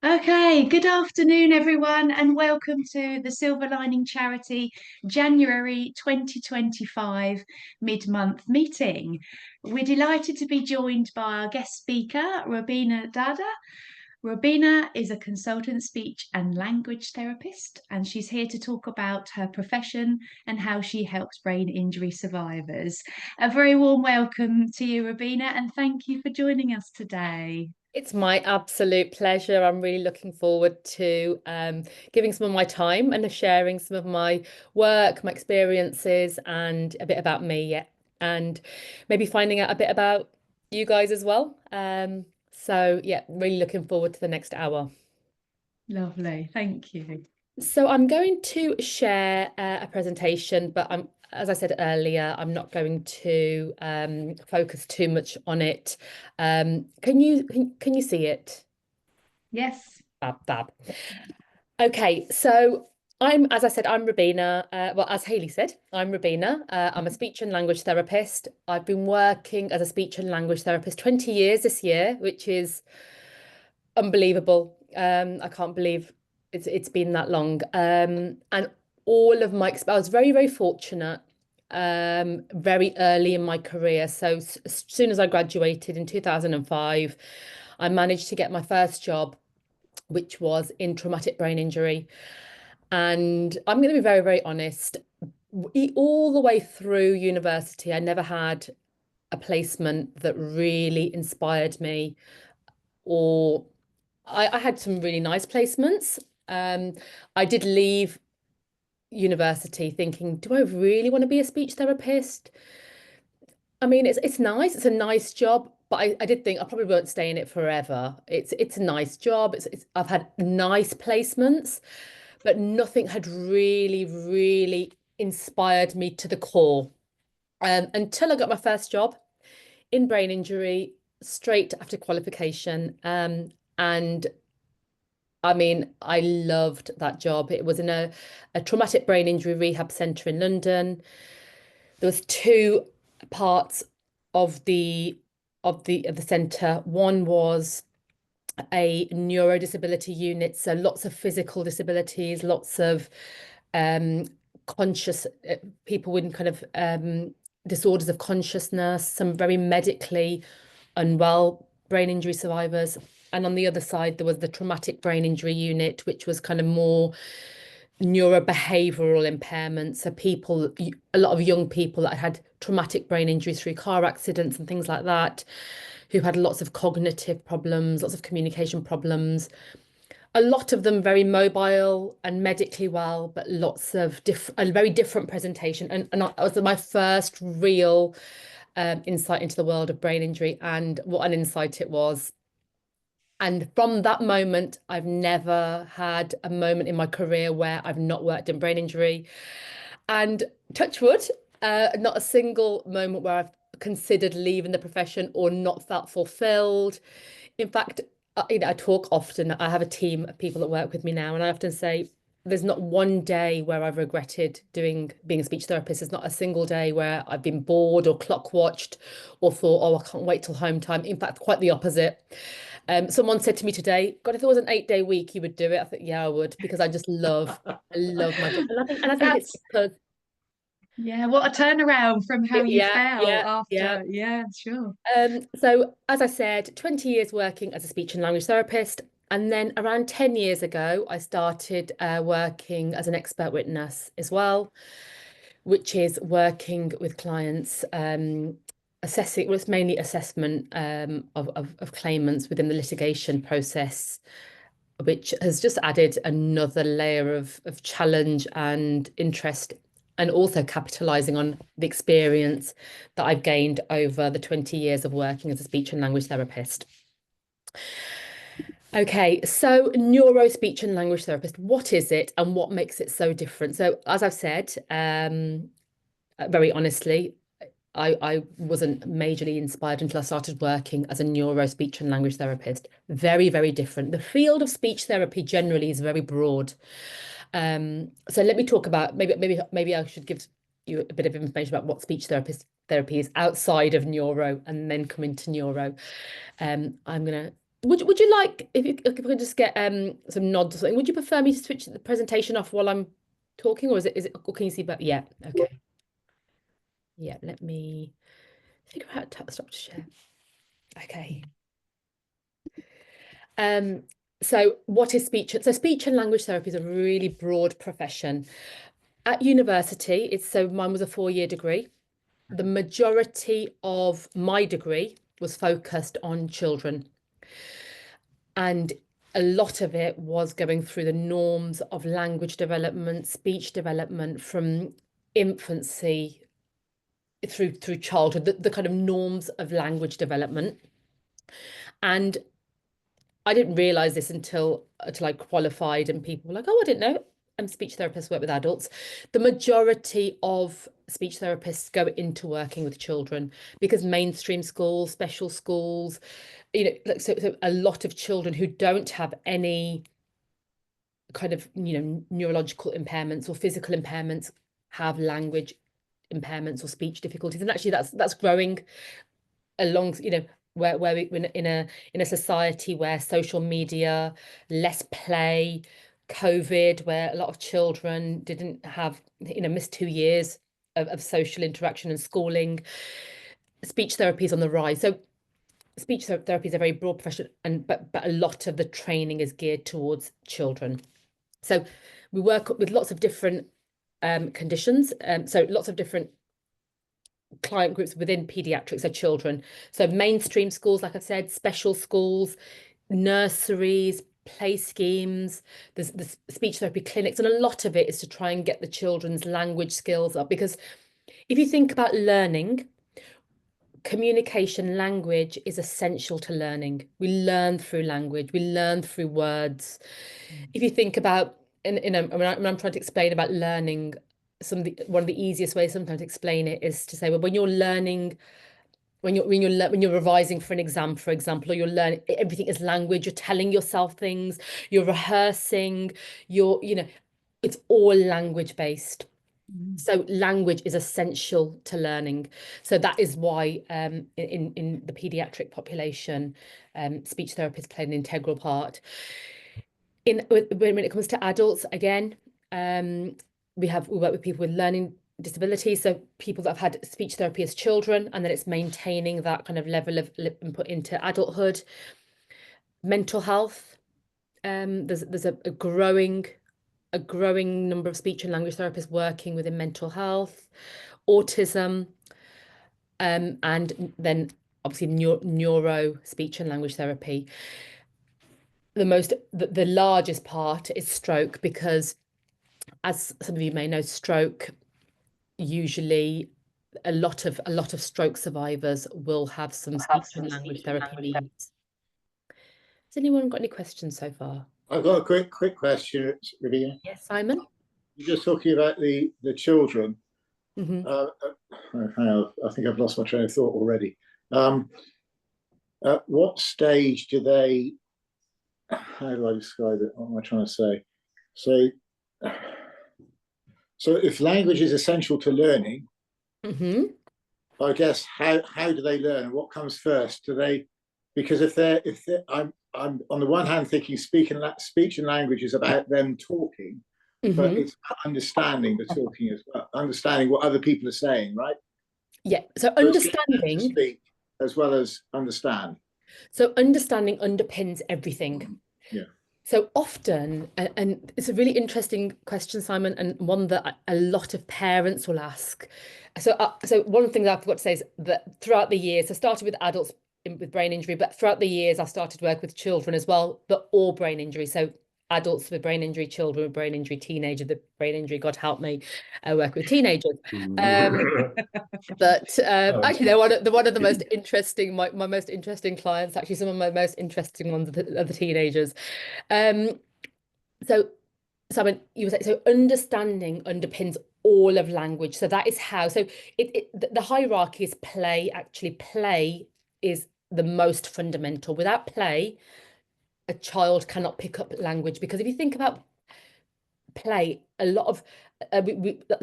Okay, good afternoon, everyone, and welcome to the Silver Lining Charity January 2025 mid-month meeting. We're delighted to be joined by our guest speaker, Robena Dhadda. Robena is a consultant speech and language therapist, and she's here to talk about her profession and how she helps brain injury survivors. A very warm welcome to you, Robena, and thank you for joining us today. It's my absolute pleasure. I'm really looking forward to giving some of my time and sharing some of my work, my experiences, and a bit about me, yeah, and maybe finding out a bit about you guys as well. So yeah, really looking forward to the next hour. Lovely, thank you. So I'm going to share a presentation, but as I said earlier, I'm not going to focus too much on it. Can you see it? Yes. Fab, fab. Okay, so as I said, I'm Robena. Well, as Hayley said, I'm Robena. I'm a speech and language therapist. I've been working as a speech and language therapist 20 years this year, which is unbelievable. I can't believe it's been that long. And all of I was very, very fortunate very early in my career. So as soon as I graduated in 2005, I managed to get my first job, which was in traumatic brain injury. And I'm going to be very, very honest. All the way through university, I never had a placement that really inspired me, or I had some really nice placements. Um, I did leave university thinking, do I really want to be a speech therapist? I mean, it's nice. It's a nice job, but I did think I probably won't stay in it forever. It's a nice job. I've had nice placements, but nothing had really, really inspired me to the core. Until I got my first job in brain injury straight after qualification. And I mean, I loved that job. It was in a traumatic brain injury rehab centre in London. There was two parts of the centre. One was a neurodisability unit, so lots of physical disabilities, lots of um, conscious people with kind of disorders of consciousness, some very medically unwell brain injury survivors. And on the other side, there was the traumatic brain injury unit, which was kind of more neurobehavioral impairments. So a lot of young people that had traumatic brain injuries through car accidents and things like that, who had lots of cognitive problems, lots of communication problems. A lot of them very mobile and medically well, but lots of a very different presentation. And that was my first real insight into the world of brain injury, and what an insight it was. And from that moment, I've never had a moment in my career where I've not worked in brain injury. And touch wood, not a single moment where I've considered leaving the profession or not felt fulfilled. In fact, I talk often. I have a team of people that work with me now, and I often say there's not one day where I've regretted being a speech therapist. There's not a single day where I've been bored or clock watched or thought, oh, I can't wait till home time. In fact, quite the opposite. Someone said to me today, God, if it was an 8-day week, you would do it. I think, yeah, I would, because I love my job. And I think it's That's, because, yeah, what a turnaround from how you yeah, felt yeah, yeah. after. Yeah, sure. So as I said, 20 years working as a speech and language therapist. And then around 10 years ago, I started working as an expert witness as well, which is working with clients, assessing, well, it's mainly assessment of claimants within the litigation process, which has just added another layer of challenge and interest, and also capitalizing on the experience that I've gained over the 20 years of working as a speech and language therapist. Okay, so neuro speech and language therapist, what is it and what makes it so different? So, as I've said, very honestly, I wasn't majorly inspired until I started working as a neuro speech and language therapist. Very, very different. The field of speech therapy generally is very broad. So let me talk about maybe I should give you a bit of information about what therapy is outside of neuro, and then come into neuro. I'm gonna Would you like, if we could just get some nods or something, would you prefer me to switch the presentation off while I'm talking, or or can you see? But yeah, okay. Yeah, let me figure out how to stop to share. Okay. Um, so what is speech? So speech and language therapy is a really broad profession. At university, mine was a 4-year degree. The majority of my degree was focused on children. And a lot of it was going through the norms of language development, speech development from infancy through childhood, the kind of norms of language development. And I didn't realize this until I qualified and people were like, oh, I didn't know. Speech therapists work with adults. The majority of speech therapists go into working with children because mainstream schools, special schools, like so a lot of children who don't have any kind of, neurological impairments or physical impairments have language impairments or speech difficulties. And actually that's growing along, where we're in a society where social media, less play, COVID, where a lot of children didn't have, missed 2 years of social interaction and schooling. Speech therapy is on the rise. So speech therapy is a very broad profession, but a lot of the training is geared towards children. So we work with lots of different conditions, so lots of different client groups within pediatrics are children. So mainstream schools, like I've said, special schools, nurseries, play schemes, there's speech therapy clinics, and a lot of it is to try and get the children's language skills up. Because if you think about learning, communication, language is essential to learning. We learn through language, we learn through words. If you think about, when I'm trying to explain about learning, one of the easiest ways sometimes to explain it is to say, well, when you're learning, when you're revising for an exam, for example, or you're learning, everything is language. You're telling yourself things, you're rehearsing, it's all language based. So language is essential to learning. So that is why in the pediatric population, speech therapists play an integral part. When it comes to adults, again, we work with people with learning disabilities, so people that have had speech therapy as children, and then it's maintaining that kind of level of input into adulthood. Mental health, there's a growing number of speech and language therapists working within mental health, autism, and then obviously neuro speech and language therapy. The largest part is stroke, because as some of you may know, stroke, usually a lot of stroke survivors will have some speech and language therapy needs. Has anyone got any questions so far? I've got a quick question, Ravina. Yes, Simon. You're just talking about the children. Mm-hmm. I think I've lost my train of thought already. At what stage do they? How do I describe it? What am I trying to say? So if language is essential to learning, Mm-hmm. I guess how do they learn? What comes first? Do they? Because if they're I'm on the one hand thinking speech and language is about them talking, Mm-hmm. but it's understanding the talking as well, understanding what other people are saying, right? Yeah. So understanding, speak as well as understand. So understanding underpins everything. Yeah. So often, and it's a really interesting question, Simon, and one that a lot of parents will ask. So one of the things I forgot to say is that throughout the years, I started with adults with brain injury, but throughout the years, I started work with children as well, but all brain injury. So adults with brain injury, children with brain injury, teenagers with brain injury. God help me, I work with teenagers. But actually, they're one of the most interesting, my most interesting clients. Actually, some of my most interesting ones are the teenagers. So Simon, you were saying, so understanding underpins all of language. So that is how. So the hierarchy is play. Actually, play is the most fundamental. Without play, a child cannot pick up language, because if you think about play a lot of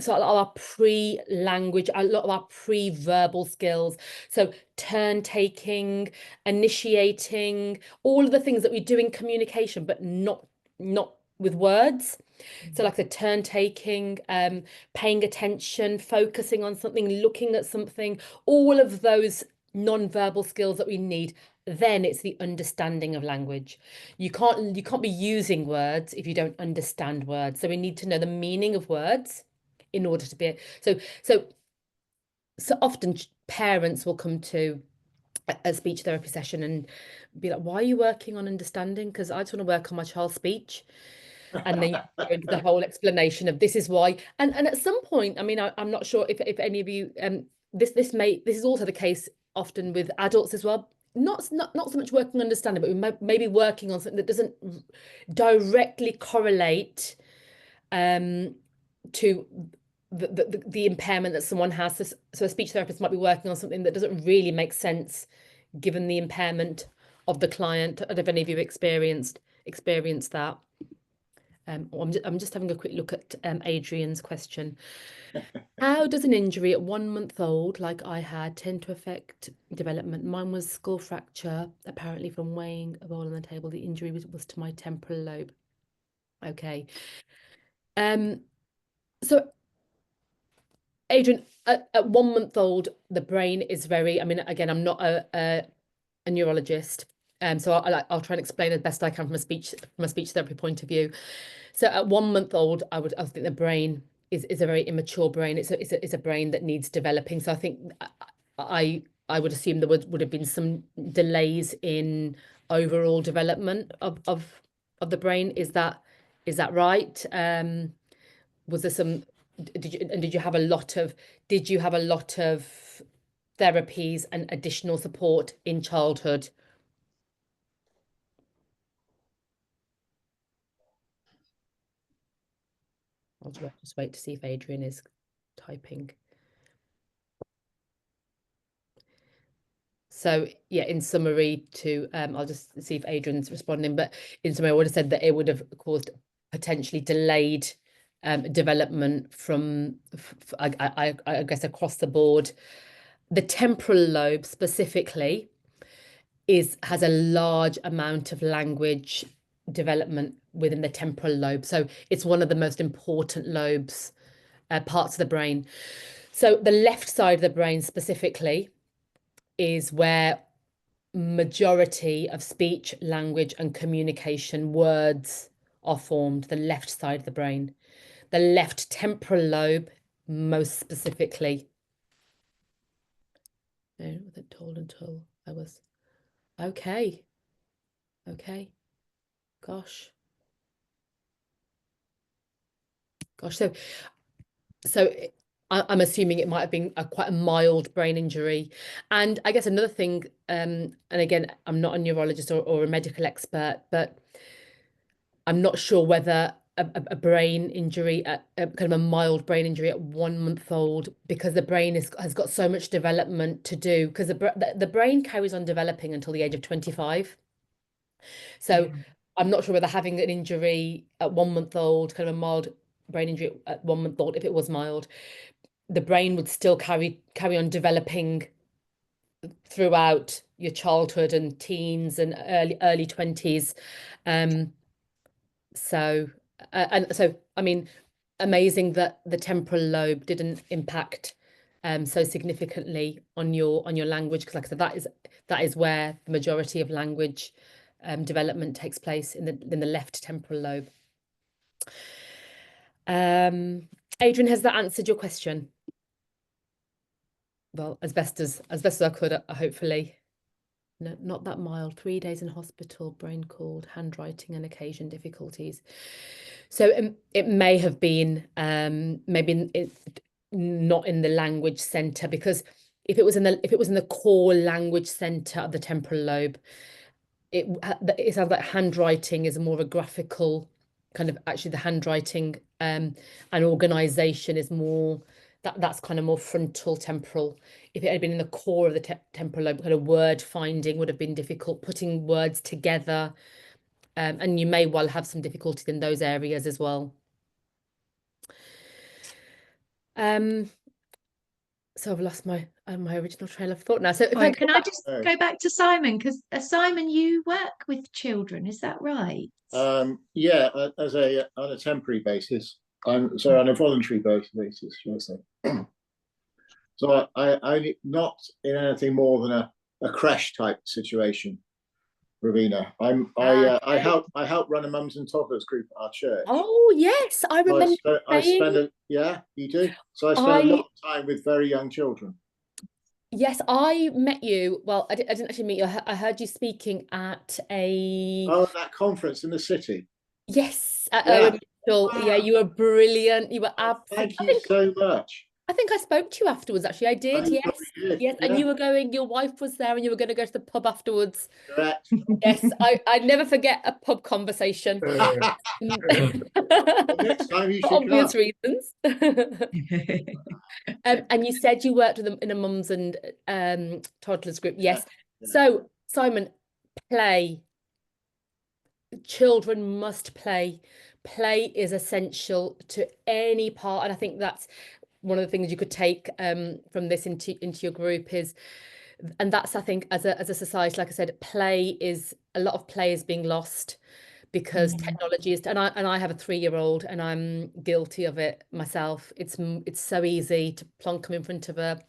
so a lot of our pre-language, a lot of our pre-verbal skills. So turn taking, initiating, all of the things that we do in communication, but not with words. So like the turn taking, paying attention, focusing on something, looking at something, all of those non-verbal skills that we need. Then it's the understanding of language. You can't be using words if you don't understand words. So we need to know the meaning of words in order to be so often parents will come to a speech therapy session and be like, why are you working on understanding? Because I just want to work on my child's speech. And then you go into the whole explanation of this is why. And at some point, I mean, I'm not sure if any of you this is also the case often with adults as well. Not so much working on understanding, but we maybe working on something that doesn't directly correlate to the impairment that someone has. So a speech therapist might be working on something that doesn't really make sense given the impairment of the client. I don't know if any of you experienced that. I'm just having a quick look at Adrian's question. How does an injury at 1 month old, like I had, tend to affect development? Mine was skull fracture, apparently from weighing a bowl on the table. The injury was to my temporal lobe. Okay. So Adrian, at 1 month old, the brain is very, I mean, again, I'm not a neurologist, so I'll try and explain as best I can from a speech therapy point of view. So at 1 month old, I think the brain is a very immature brain. It's a brain that needs developing. So I think I would assume there would have been some delays in overall development of the brain. Is that right? Was there some? Did you have a lot of therapies and additional support in childhood? I'll just wait to see if Adrian is typing. So yeah, in summary, I'll just see if Adrian's responding, but in summary, I would have said that it would have caused potentially delayed development from, I guess, across the board. The temporal lobe specifically has a large amount of language development within the temporal lobe. So it's one of the most important lobes, parts of the brain. So the left side of the brain specifically is where majority of speech, language, and communication words are formed, the left side of the brain. The left temporal lobe, most specifically. No, was it told until I was okay. Gosh. So I'm assuming it might have been quite a mild brain injury. And I guess another thing, and again, I'm not a neurologist or a medical expert, but I'm not sure whether a brain injury, kind of a mild brain injury at 1 month old, because the brain has got so much development to do, because the brain carries on developing until the age of 25. So I'm not sure whether having an injury at 1 month old, kind of a mild brain injury at 1 month old, if it was mild, the brain would still carry on developing throughout your childhood and teens and early 20s. So I mean, amazing that the temporal lobe didn't impact so significantly on your language, because like I said, that is where the majority of language development takes place, in the left temporal lobe. Adrian, has that answered your question? Well, as best as I could, hopefully. No, not that mild. 3 days in hospital, brain called, handwriting and occasion difficulties. So it may have been maybe not in the language center, because if it was in the core language center of the temporal lobe, it sounds like handwriting is more of a graphical kind of, actually the handwriting and organization is more, that's kind of more frontal temporal. If it had been in the core of the temporal lobe, kind of word finding would have been difficult, putting words together, and you may well have some difficulties in those areas as well. So I've lost my original trail of thought now. So if I Right, go can I back, just go back to Simon? Because Simon, you work with children, is that right? Yeah, as a on a temporary basis. I'm so on a voluntary basis, should I say? So I only not in anything more than a crash type situation, Ravina. okay. I help run a mums and toddlers group at our church. Oh yes, I So remember you I spend saying. a yeah, you do. So I spend a lot I of time with very young children. Yes, I met you. Well, I didn't actually meet you. I heard you speaking at a Oh, that conference in the city. yes at Yeah. Owen Mitchell. Yeah, you were brilliant. You were Oh, absolutely. thank you so much. I think I spoke to you afterwards. Actually, I Oh, did. you Yes, probably did. yes. And Yeah, you were going. Your wife was there, and you were going to go to the pub afterwards. correct. Yes, I never forget a pub conversation. Well, next time you For should come. obvious reasons. And you said you worked with them in a mums and toddlers group. Yeah, Yes. yeah, So, Simon, play. Children must play. Play is essential to any part, and I think that's one of the things you could take from this into your group is, and that's I think as a society, like I said, a lot of play is being lost because Mm, technology is, and I have a 3-year-old and I'm guilty of it myself. It's so easy to plonk them in front of an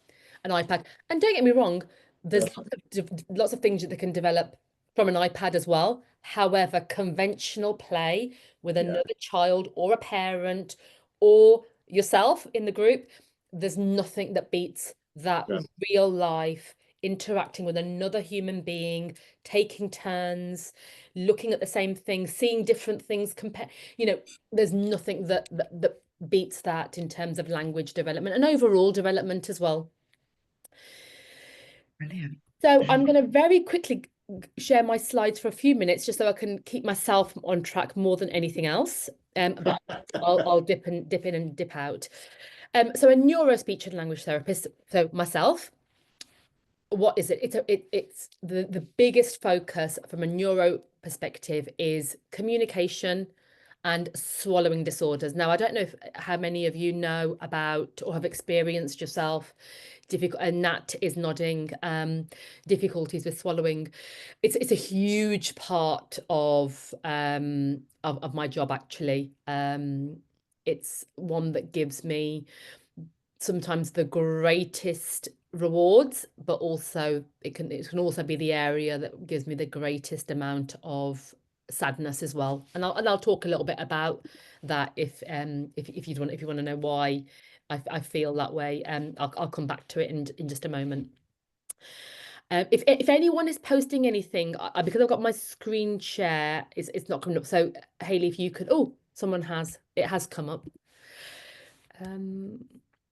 iPad. And don't get me wrong, there's yes, lots of things that they can develop from an iPad as well. However, conventional play with yeah, another child or a parent or yourself in the group, there's nothing that beats that yeah, real life interacting with another human being, taking turns, looking at the same thing, seeing different things, compare, there's nothing that beats that in terms of language development and overall development as well. brilliant. So I'm going to very quickly share my slides for a few minutes just so I can keep myself on track more than anything else. But I'll dip in and dip out. So a neuro speech and language therapist, so myself, what is it? It's the biggest focus from a neuro perspective is communication and swallowing disorders. Now, I don't know how many of you know about or have experienced yourself difficult, and Nat is nodding, difficulties with swallowing. It's a huge part of my job actually. It's one that gives me sometimes the greatest rewards, but also it can also be the area that gives me the greatest amount of sadness as well. And I'll talk a little bit about that if you want to know why I feel that way. I'll come back to it in just a moment. If anyone is posting anything, because I've got my screen share, it's not coming up. So Hayley, if you could, it has come up.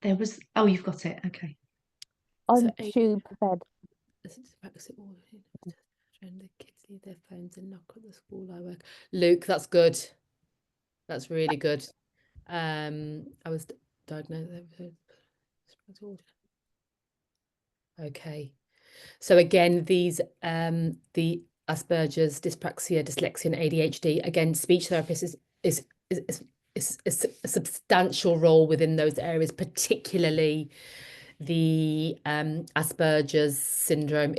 You've got it. Okay. I'm tube fed. The kids leave their phones and knock at the school I work. Luke, that's good. That's really good. I was diagnosed. Okay. So again, these the Asperger's, dyspraxia, dyslexia, and ADHD. Again, speech therapist is a substantial role within those areas, particularly the Asperger's syndrome.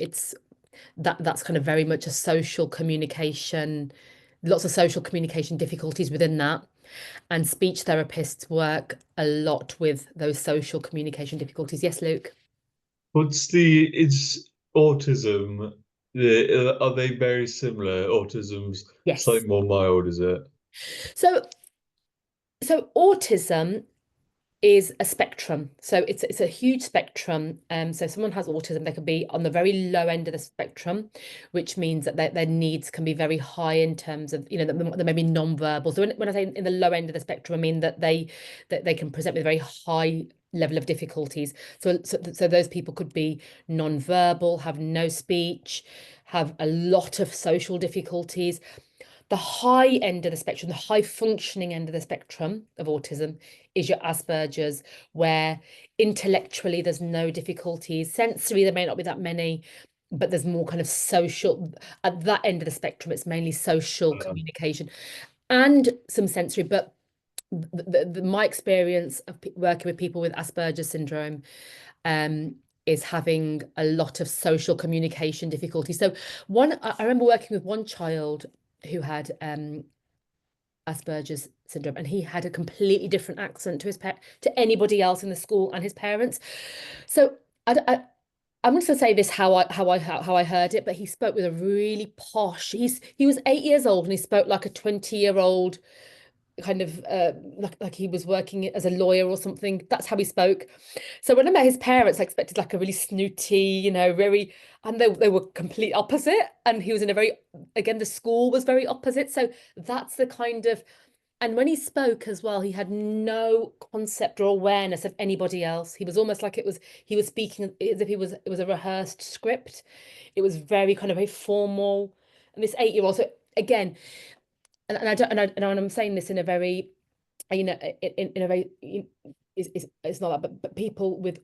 That's kind of very much a social communication, lots of social communication difficulties within that. And speech therapists work a lot with those social communication difficulties. Yes, Luke? Is autism, are they very similar? Autism's Yes. slightly more mild, is it? So autism is a spectrum. So it's a huge spectrum. So someone has autism, they could be on the very low end of the spectrum, which means that their needs can be very high in terms of, they may be non-verbal. So when I say in the low end of the spectrum, I mean that they can present with a very high level of difficulties. So those people could be non-verbal, have no speech, have a lot of social difficulties. The high end of the spectrum, the high functioning end of the spectrum of autism is your Asperger's, where intellectually there's no difficulties. Sensory, there may not be that many, but there's more kind of social. At that end of the spectrum, it's mainly social communication and some sensory, but my experience of working with people with Asperger's syndrome is having a lot of social communication difficulties. So I remember working with one child who had Asperger's syndrome, and he had a completely different accent to anybody else in the school and his parents. So I'm just gonna say this how I heard it, but he spoke with a really posh. He was 8 years old and he spoke like a 20-year-old, kind of like he was working as a lawyer or something. That's how he spoke. So when I met his parents, I expected like a really snooty, you know, and they were complete opposite. And he was in a very, again, the school was very opposite. So that's the kind of, and when he spoke as well, he had no concept or awareness of anybody else. He was almost like he was speaking as if it was a rehearsed script. It was very kind of very formal. And this 8-year-old, so again, and I'm saying this in a very, you know, in a very, it's not that, but people with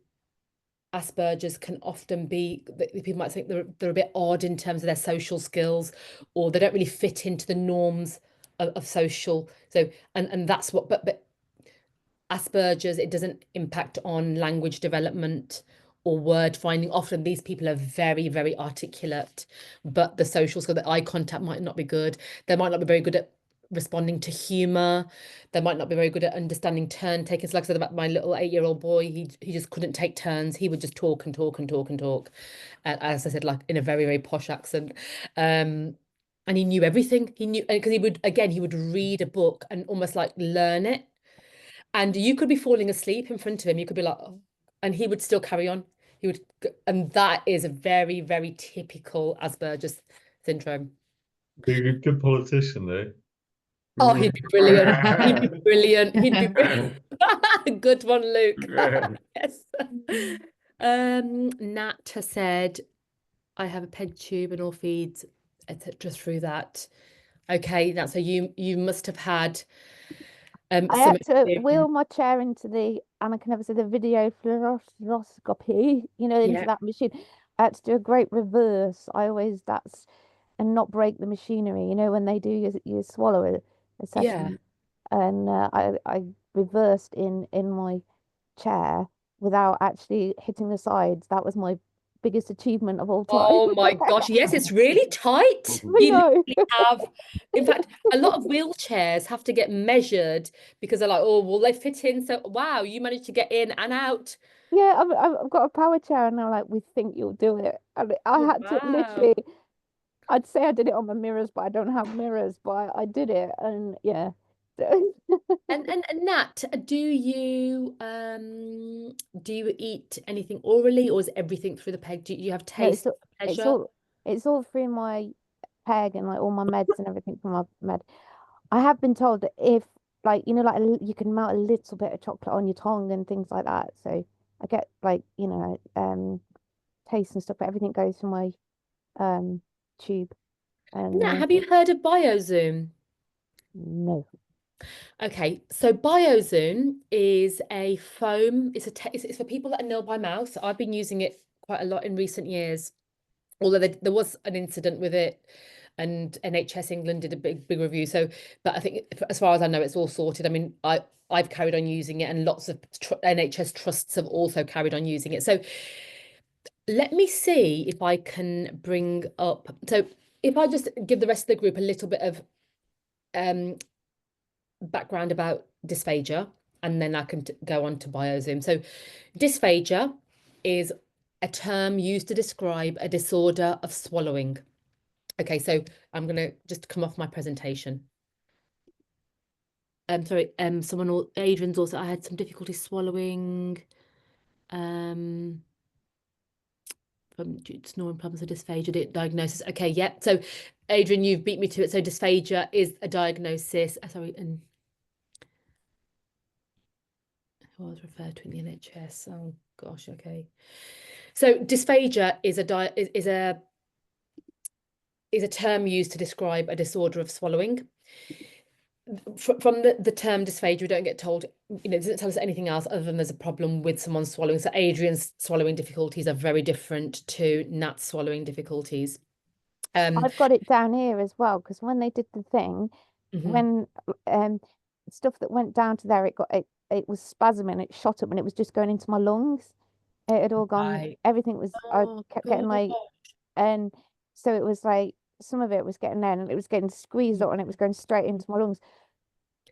Asperger's can often be, people might think they're a bit odd in terms of their social skills, or they don't really fit into the norms of social. So and that's what, but Asperger's, it doesn't impact on language development or word finding. Often these people are very, very articulate, but the social skill, the eye contact might not be good. They might not be very good at responding to humor. They might not be very good at understanding turn taking. So like I said about my little 8-year-old boy, he just couldn't take turns. He would just talk and talk and talk and talk. As I said, like in a very, very posh accent. And he knew everything. He knew, because he would read a book and almost like learn it. And you could be falling asleep in front of him. You could be like, oh, and he would still carry on. He would, and that is a very, very typical Asperger's syndrome. Be a good politician, though. Oh, he'd be brilliant. He'd be brilliant. He'd be brilliant. Good one, Luke. Yes. Nat has said, I have a peg tube and all feeds, etc. through that. Okay, so you must have had I some had to experience. wheel my chair into and I can never say the video fluoroscopy, you know, into Yeah. that machine. I had to do a great reverse. And not break the machinery, you know, when they do your swallow a session. And I reversed in my chair without actually hitting the sides. That was my biggest achievement of all time. Oh my gosh, yes, it's really tight. I You know. literally have, in fact, a lot of wheelchairs have to get measured because they're like, oh, will they fit in? So, wow, you managed to get in and out. Yeah, I've got a power chair, and they're like, we think you'll do it. And I Oh, had to wow. literally, I'd say I did it on my mirrors, but I don't have mirrors, but I did it, and yeah. And Nat, do you eat anything orally, or is everything through the peg? Do you have No, taste for it's pleasure? all through my peg and like all my meds and everything from my med. I have been told that if like you know like you can melt a little bit of chocolate on your tongue and things like that. So I get like taste and stuff, but everything goes through my tube. And Nat, have you heard of BioZoom? no, Okay, so BioZoom is a foam. It's for people that are nil by mouth. I've been using it quite a lot in recent years, although there was an incident with it, and NHS England did a big review. So, but I think as far as I know, it's all sorted. I mean, I've carried on using it, and lots of NHS trusts have also carried on using it. So, let me see if I can bring up. So, if I just give the rest of the group a little bit of background about dysphagia, and then I can go on to BioZoom. So dysphagia is a term used to describe a disorder of swallowing. Okay, so I'm going to just come off my presentation. Sorry, Adrian's also, I had some difficulty swallowing from snoring problems of dysphagia diagnosis. Okay, yeah. So Adrian, you've beat me to it. So dysphagia is a diagnosis. Sorry, and was referred to in the NHS. Oh gosh, okay. So dysphagia is a term used to describe a disorder of swallowing. From the term dysphagia, we don't get told, it doesn't tell us anything else other than there's a problem with someone swallowing. So Adrian's swallowing difficulties are very different to Nat's swallowing difficulties. I've got it down here as well because when they did the thing, when stuff that went down to there, it was spasming, it shot up, and it was just going into my lungs. It had all gone. Right. Everything was. I Oh, kept getting like, and so it was like some of it was getting there, and it was getting squeezed out, and it was going straight into my lungs.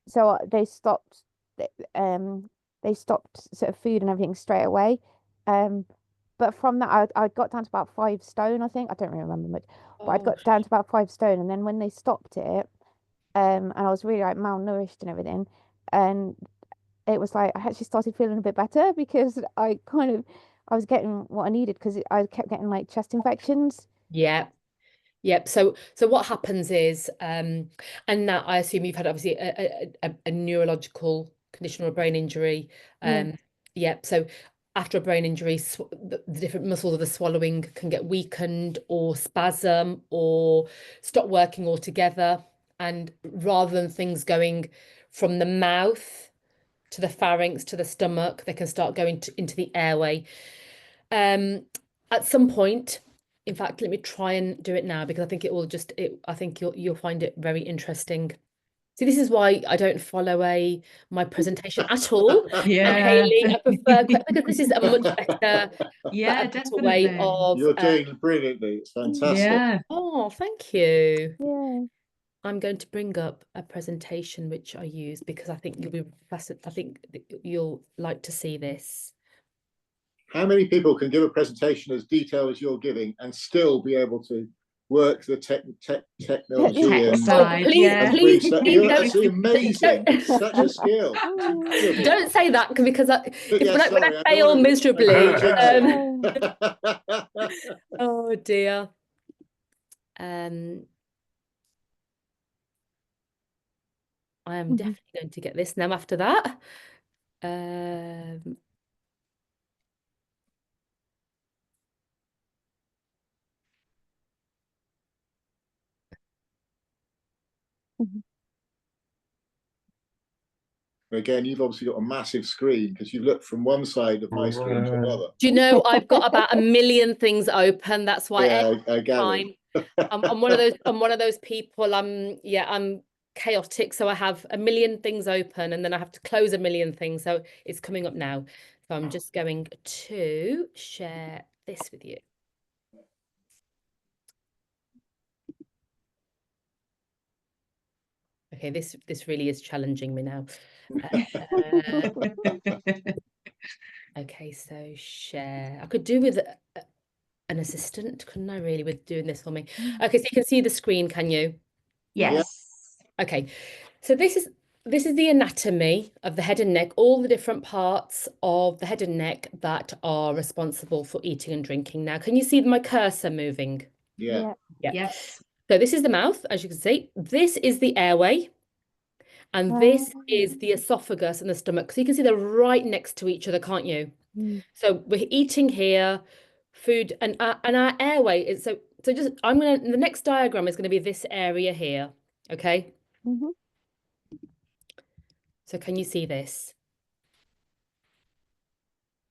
So they stopped. They stopped sort of food and everything straight away. But from that, I got down to about 5 stone, I think. I don't really remember much, but I'd got down to about 5 stone, and then when they stopped it, and I was really like malnourished and everything, and it was like I actually started feeling a bit better because I was getting what I needed because I kept getting like chest infections. Yeah. Yep. So what happens is, and now I assume you've had obviously a neurological condition or a brain injury. Yep. So after a brain injury, the different muscles of the swallowing can get weakened or spasm or stop working altogether. And rather than things going from the mouth to the pharynx to the stomach, they can start going into the airway. At some point, in fact, let me try and do it now because I think it will just I think you'll find it very interesting. See, this is why I don't follow my presentation at all. Yeah. And Hayley, I prefer because this is a much better, Yeah, way definitely. of You're doing brilliantly. It's fantastic. Yeah. Oh, thank you. Yeah. I'm going to bring up a presentation which I use because I think you'll be fascinated. I think you'll like to see this. How many people can give a presentation as detailed as you're giving and still be able to work the technology Tech and side, please, yeah. please, That's don't, amazing. It's such a skill. don't say that because But when yes, I sorry, fail miserably, oh dear. I am definitely going to get this now after that. Again, you've obviously got a massive screen because you've looked from one side of my screen to another. Do you know I've got about 1 million things open? That's why I gather. I'm one of those people. I'm chaotic, so I have 1 million things open and then I have to close 1 million things. So it's coming up now. So I'm just going to share this with you. Okay, this really is challenging me now. Okay, so share. I could do with an assistant, couldn't I really, with doing this for me? Okay, so you can see the screen, can you? Yes. Okay, so this is the anatomy of the head and neck, all the different parts of the head and neck that are responsible for eating and drinking. Now, can you see my cursor moving? Yeah. Yes. So this is the mouth, as you can see. This is the airway. And this is the esophagus and the stomach. So you can see they're right next to each other, can't you? So we're eating here, food, and our airway is so just the next diagram is going to be this area here. Okay. So can you see this?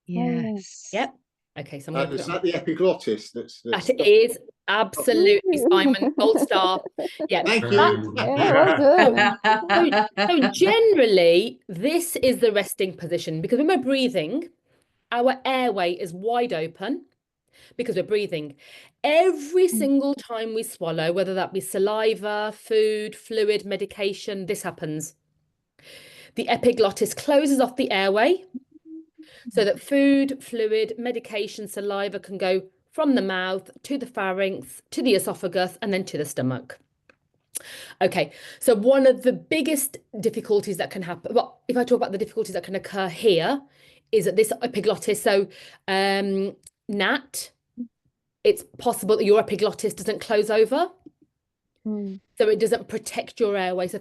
Yes. Yep. Okay, so I'm going to Is that the epiglottis? That is absolutely Simon, gold star. Yeah. Thank you. Yeah, well done. So generally, this is the resting position because when we're breathing, our airway is wide open because we're breathing. Every single time we swallow, whether that be saliva, food, fluid, medication, this happens. The epiglottis closes off the airway so that food, fluid, medication, saliva can go from the mouth to the pharynx, to the esophagus, and then to the stomach. Okay, so one of the biggest difficulties that can happen, well, if I talk about the difficulties that can occur here, is that this epiglottis, so Nat, it's possible that your epiglottis doesn't close over. So it doesn't protect your airway. So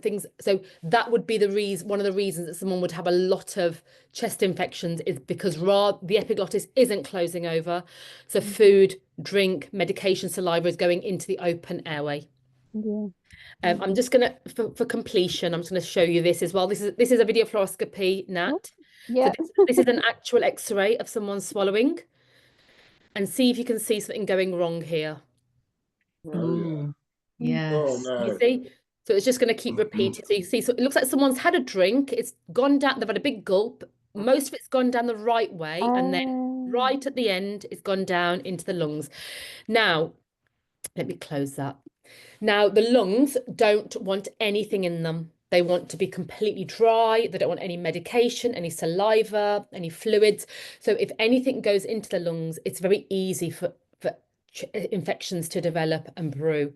that would be one of the reasons that someone would have a lot of chest infections is because the epiglottis isn't closing over. So food, drink, medication, saliva is going into the open airway. I'm just gonna for completion, I'm just gonna show you this as well. This is a video fluoroscopy, Nat. Yeah. So this is an actual X-ray of someone swallowing, and see if you can see something going wrong here. Oh, yeah. Yes. Oh, no. You see? So it's just going to keep repeating. So you see, so it looks like someone's had a drink. It's gone down. They've had a big gulp. Most of it's gone down the right way, and then right at the end, it's gone down into the lungs. Now, let me close that. Now, the lungs don't want anything in them. They want to be completely dry. They don't want any medication, any saliva, any fluids. So if anything goes into the lungs, it's very easy for infections to develop and brew.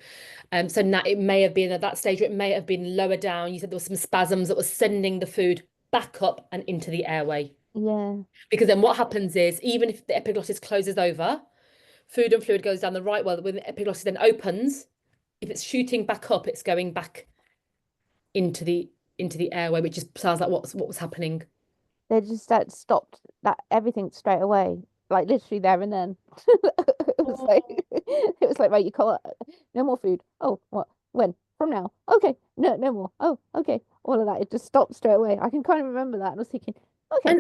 So now it may have been at that stage, or it may have been lower down. You said there was some spasms that was sending the food back up and into the airway. Yeah. Because then what happens is, even if the epiglottis closes over, food and fluid goes down the right way. When the epiglottis then opens, if it's shooting back up, it's going back into the airway, which just sounds like what was happening. They just stopped that everything straight away, like literally there and then. It was like, right, you can't, no more food. Oh, what? When? From now? Okay, no more. Oh, okay, all of that. It just stopped straight away. I can kind of remember that, and I was thinking, okay.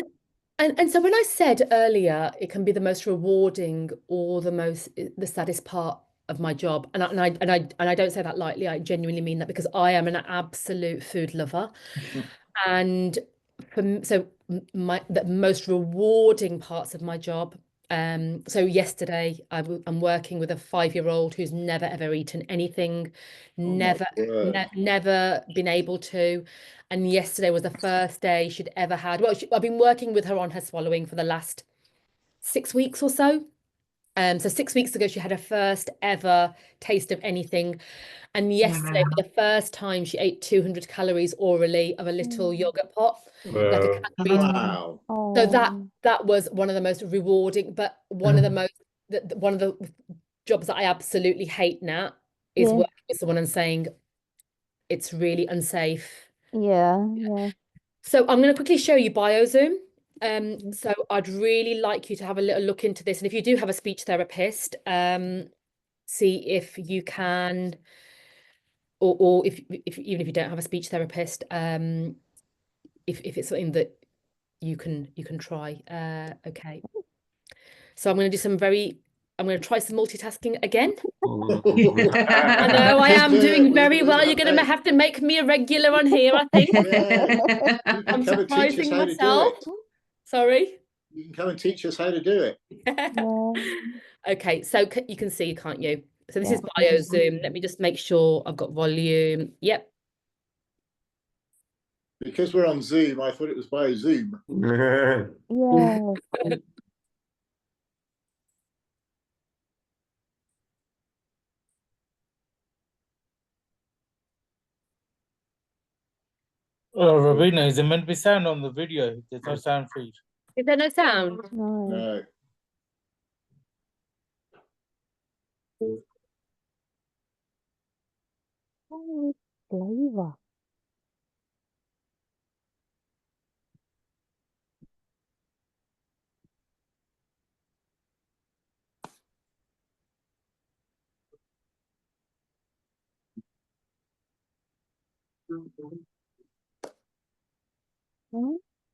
And so when I said earlier, it can be the most rewarding or the saddest part of my job, and I don't say that lightly. I genuinely mean that, because I am an absolute food lover, and the most rewarding parts of my job. So yesterday I'm working with a 5-year-old who's never ever eaten anything, never been able to. And yesterday was the first day she'd ever had. Well, I've been working with her on her swallowing for the last 6 weeks or so. So 6 weeks ago, she had her first ever taste of anything. And yesterday, for the first time, she ate 200 calories orally of a little yogurt pot, like a Cadbury's. Wow. So that was one of the most rewarding, but one of the jobs that I absolutely hate now is working with someone and saying it's really unsafe. Yeah. So I'm going to quickly show you BioZoom. So I'd really like you to have a little look into this. And if you do have a speech therapist, see if you can, or if even if you don't have a speech therapist, if it's something that you can try. Okay. So I'm going to try some multitasking again. I know I am doing very well. You're going to have to make me a regular on here, I think. Yeah. I'm surprising myself. Sorry? You can come and teach us how to do it. Okay, so you can see, can't you? So this is BioZoom. Let me just make sure I've got volume. Yep. Because we're on Zoom, I thought it was by Zoom. Yeah. Oh, Robena, is there meant to be sound on the video? There's no sound feed. Is there no sound? No. Flavor.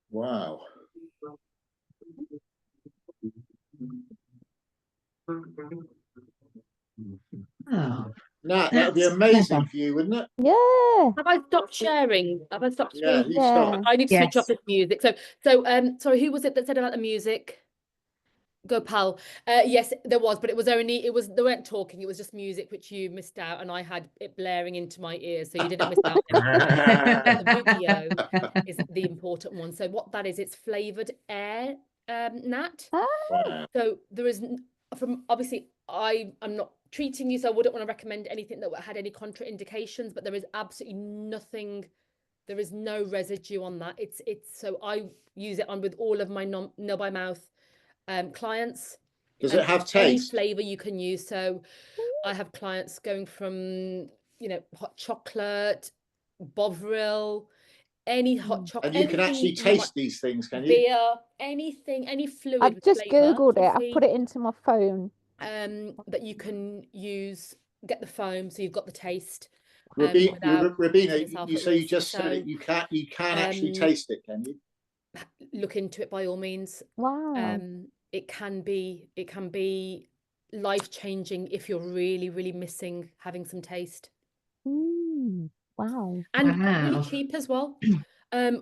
Wow. Oh, Now that would be amazing for you, wouldn't it? Yeah. Have I stopped sharing? Have I stopped Yeah, screen? you start. I need to switch Yes. off this music. So sorry, who was it that said about the music? Gopal. Yes, there was, but they weren't talking, it was just music which you missed out, and I had it blaring into my ears, so you didn't miss out. The video is the important one. So what that is, it's flavored air, Nat. Wow. So there is, from obviously, I'm not treating you, so I wouldn't want to recommend anything that had any contraindications, but there is absolutely nothing. There is no residue on that. It's so I use it on with all of my no by mouth clients. Does it have Any taste? flavor you can use. So I have clients going from hot chocolate, Bovril, any hot chocolate, And you can actually taste these things, can you? beer, anything, any fluid. I've just Googled it. coffee, I've put it into my phone. that you can use. Get the foam, so you've got the taste. Robena, you say you just said it. You can actually taste it, can you? Look into it by all means. Wow. It can be life-changing if you're really, really missing having some taste. Wow. and Wow. really cheap as well.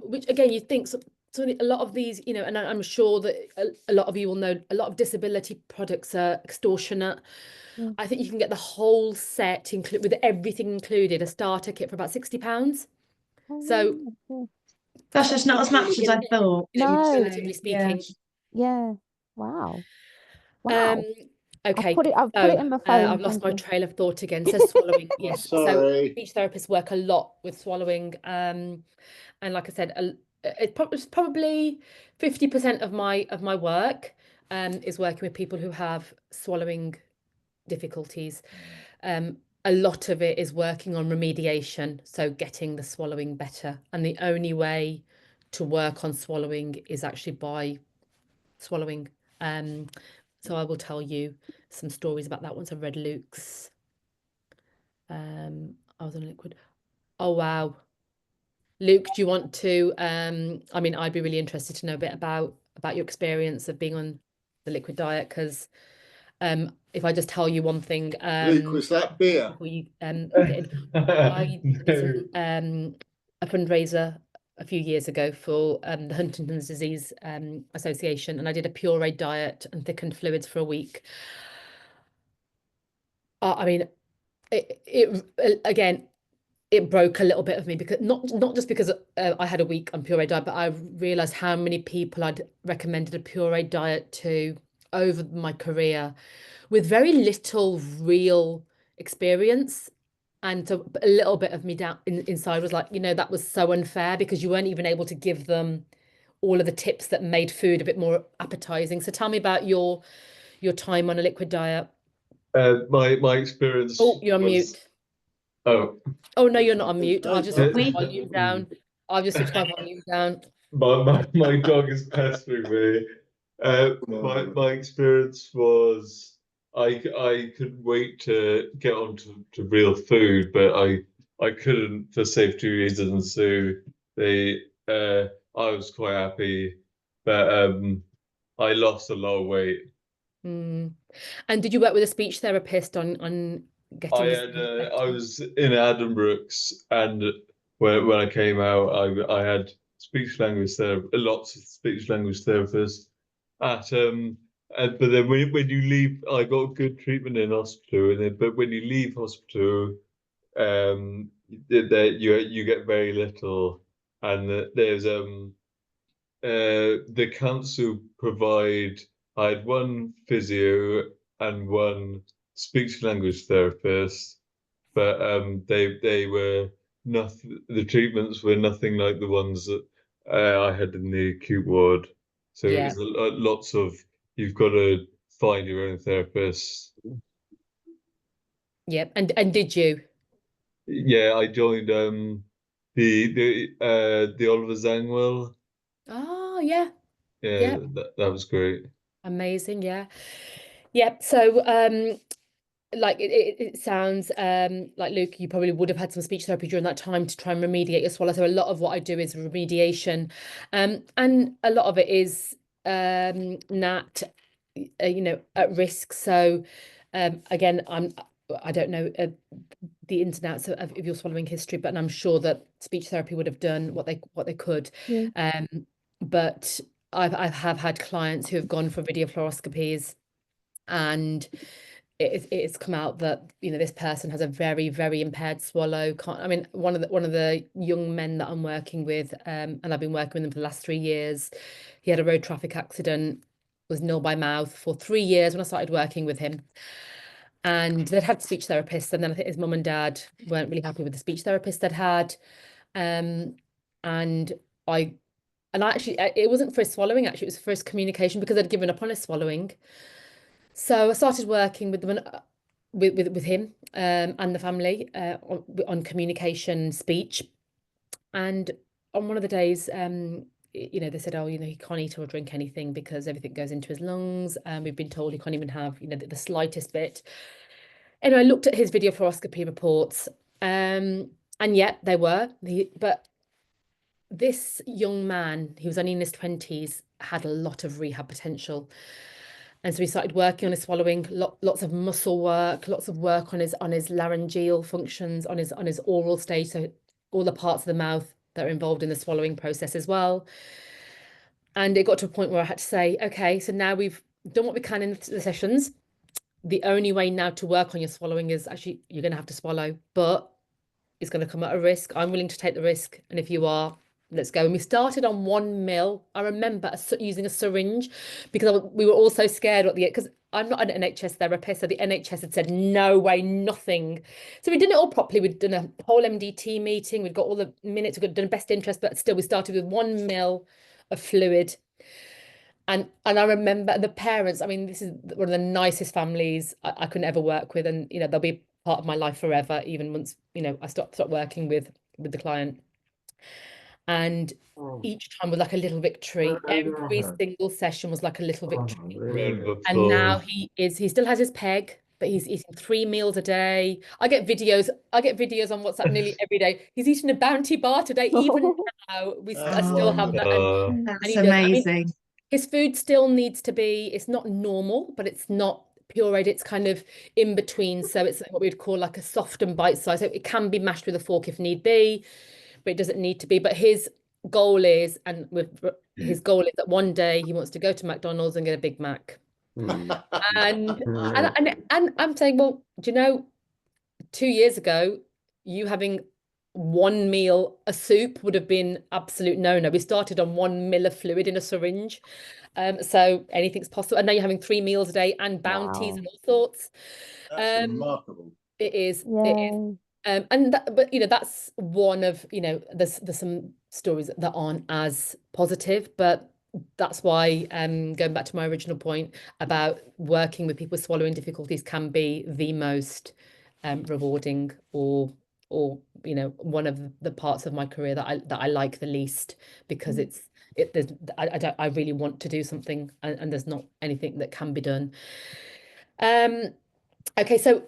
Which again, you think so a lot of these, you know, and I'm sure that a lot of you will know, a lot of disability products are extortionate. Yeah. I think you can get the whole set with everything included, a starter kit for about £60. Oh, So yeah. Gosh, that's not as much as I thought. No. relatively speaking. Yeah. Wow. Um, Wow. okay, I've put so it in my phone. I've lost Thank my you. trail of thought again. So swallowing, Oh, yes. So sorry. speech therapists work a lot with swallowing. And like I said, it's probably 50% of my work is working with people who have swallowing difficulties. A lot of it is working on remediation, so getting the swallowing better. And the only way to work on swallowing is actually by swallowing. So I will tell you some stories about that once I've read Luke's. I was on liquid. Oh wow. Luke, do you want to I mean, I'd be really interested to know a bit about your experience of being on the liquid diet, because if I just tell you one thing, Luke, was that beer? before you get in, I did No. a fundraiser a few years ago for the Huntington's Disease Association, and I did a pureed diet and thickened fluids for a week. I mean, again, it broke a little bit of me, because not just because I had a week on pureed diet, but I realized how many people I'd recommended a pureed diet to over my career with very little real experience. And so a little bit of me down inside was like, you know, that was so unfair, because you weren't even able to give them all of the tips that made food a bit more appetizing. So tell me about your time on a liquid diet. My experience Oh, you're on was mute. oh Oh no, you're not on mute. I'll just switch We- my volume down. I'll just switch my volume down. my dog is pestering me. My experience was I could wait to get on to real food, but I couldn't for safety reasons. So they I was quite happy, but I lost a lot of weight. Mm. And did you work with a speech therapist on getting this I better? was in Addenbrooke's, and when I came out, I had speech language therapy, lots of speech language therapists at but then when you leave, I got good treatment in hospital, and then but when you leave hospital, that you get very little, and there's the council provide. I had one physio and one speech language therapist, but they were nothing. The treatments were nothing like the ones that I had in the acute ward. So it Yeah. was lots of, you've got to find your own therapist. Yep. And did you? Yeah, I joined the Oliver Zangwell. Oh yeah. Yeah, Yep. that was great. Amazing. Yeah. Yep. So like it sounds like, Luke, you probably would have had some speech therapy during that time to try and remediate your swallow. So a lot of what I do is remediation, and a lot of it is nat you know, at risk. So again, I don't know the ins and outs of your swallowing history, but I'm sure that speech therapy would have done what they could. Yeah. But I have had clients who have gone for video fluoroscopies, and it's come out that, you know, this person has a very, very impaired swallow. I mean, one of the young men that I'm working with, and I've been working with him for the last 3 years, he had a road traffic accident, was nil by mouth for 3 years when I started working with him. And they'd had speech therapists, and then I think his mum and dad weren't really happy with the speech therapist they'd had. And I actually, it wasn't for his swallowing, actually, it was for his communication, because I'd given up on his swallowing. So I started working with them, with him and the family on communication, speech. And on one of the days, you know, they said, oh, you know, he can't eat or drink anything because everything goes into his lungs. And we've been told he can't even have, you know, the slightest bit. Anyway, I looked at his video fluoroscopy reports, and yet they were. But this young man, he was only in his 20s, had a lot of rehab potential. And so he started working on his swallowing, lots of muscle work, lots of work on his laryngeal functions, on his oral stage. So all the parts of the mouth that are involved in the swallowing process as well. And it got to a point where I had to say, okay, so now we've done what we can in the sessions. The only way now to work on your swallowing is actually you're going to have to swallow, but it's going to come at a risk. I'm willing to take the risk. And if you are, let's go. And we started on 1 ml. I remember using a syringe because we were all so scared at the end, because I'm not an NHS therapist. So the NHS had said, no way, nothing. So we did it all properly. We'd done a whole MDT meeting. We'd got all the minutes. We'd done best interest, but still we started with 1 ml of fluid. And I remember the parents, I mean, this is one of the nicest families I could ever work with. And, you know, they'll be part of my life forever, even once, you know, I stopped working with the client. And each time was like a little victory. Every single session was like a little victory. And now he still has his peg, but he's eating 3 meals a day. I get videos on WhatsApp nearly every day. He's eating a Bounty bar today. Even now, I still have that. That's amazing. I mean, his food still needs to be, it's not normal, but it's not pureed. It's kind of in between. So it's what we'd call like a soft and bite size. So it can be mashed with a fork if need be, but it doesn't need to be. But his goal is, his goal is that one day he wants to go to McDonald's and get a Big Mac. And I'm saying, well, do you know, 2 years ago, you having 1 meal, a soup would have been absolute no-no. We started on 1 ml of fluid in a syringe. So anything's possible. And now you're having 3 meals a day and bounties and all sorts. That's remarkable. It is. Yeah. It is. But you know, that's one of, you know, there's some stories that aren't as positive, but that's why going back to my original point about working with people with swallowing difficulties can be the most rewarding or you know, one of the parts of my career that I like the least, because I really want to do something and there's not anything that can be done. Okay, so